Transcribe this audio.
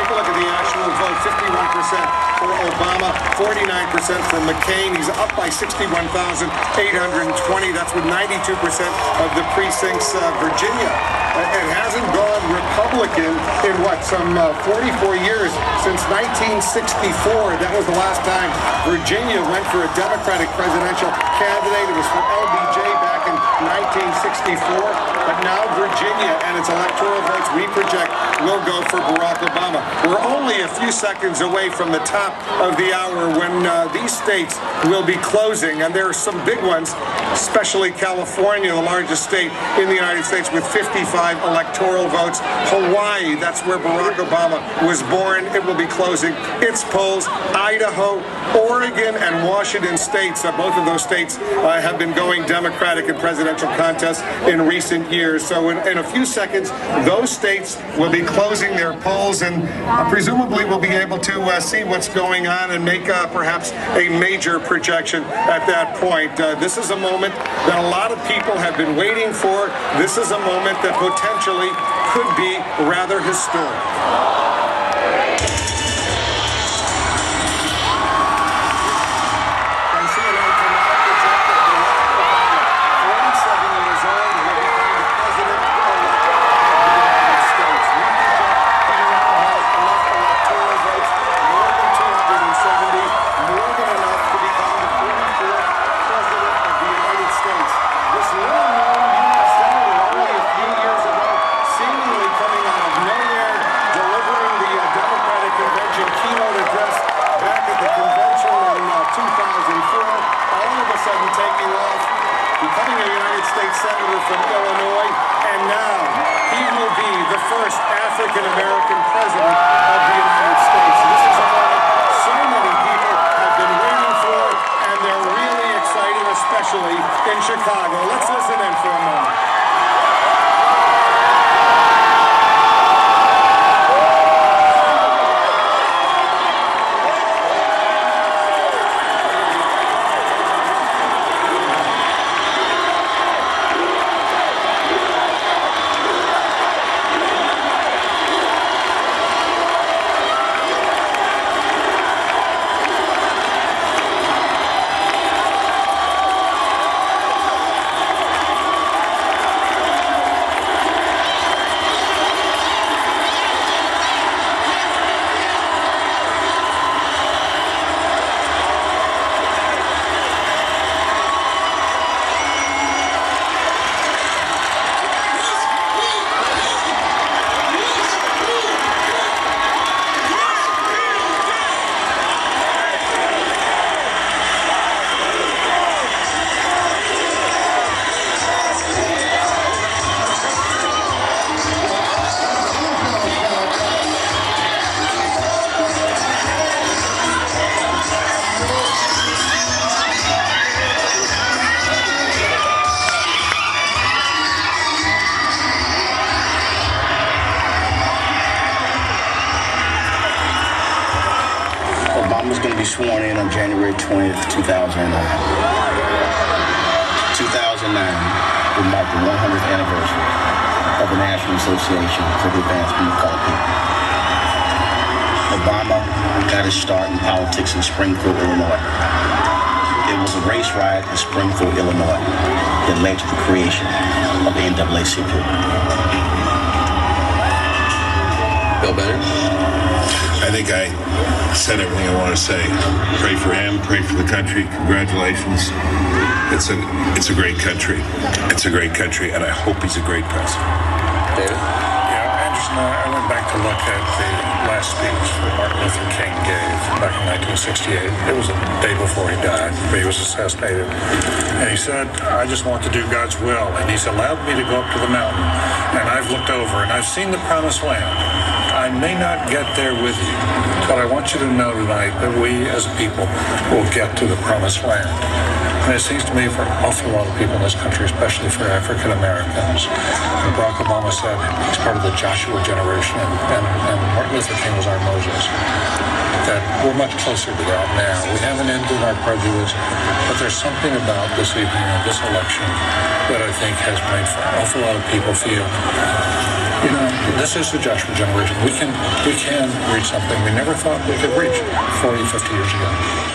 take a look at the actual vote. 51% for Obama, 49% for McCain. He's up by 61,820. That's with 92% of the precincts. Virginia, it hasn't gone Republican in some 44 years, since 1964. That was the last time Virginia went for a Democratic presidential candidate. It was for LBJ back in 1964. But now Virginia and its electoral votes, we project, will go for Barack Obama. We're only a few seconds away from the top of the hour when these states will be closing, and there are some big ones, especially California, the largest state in the United States with 55 electoral votes. Hawaii, that's where Barack Obama was born. It will be closing its polls. Idaho, Oregon, and Washington states, both of those states have been going Democratic in presidential contests in recent years. So in a few seconds, those states will be closing their polls, and presumably we'll be able to see what's going on and make perhaps a major projection at that point. This is a moment that a lot of people have been waiting for. This is a moment that potentially could be rather historic. Becoming a United States Senator from Illinois, and now he will be the first African-American president of the United States. This is a moment so many people have been waiting for, and they're really excited, especially in Chicago. Let's listen in for a moment. Obama's going to be sworn in on January 20th, 2009. 2009 will mark the 100th anniversary of the National Association for the Advancement of Colored People. Obama got his start in politics in Springfield, Illinois. It was a race riot in Springfield, Illinois that led to the creation of the NAACP. Bill Benner? I think I said everything I want to say. Pray for him, pray for the country. Congratulations. It's a great country. It's a great country, and I hope he's a great president. David? Yeah, Anderson, I went back to look at the last speech that Martin Luther King gave back in 1968. It was a day before he died, but he was assassinated. And he said, I just want to do God's will. And he's allowed me to go up to the mountain. And I've looked over, and I've seen the promised land. I may not get there with you, but I want you to know tonight that we as a people will get to the promised land. And it seems to me for an awful lot of people in this country, especially for African Americans, and Barack Obama said he's part of the Joshua generation, and Martin Luther King was our Moses, that we're much closer to that now. We haven't ended our prejudice, but there's something about this evening and this election that I think has made for an awful lot of people feel, you know, this is the Joshua generation. We can reach something we never thought we could reach 40, 50 years ago.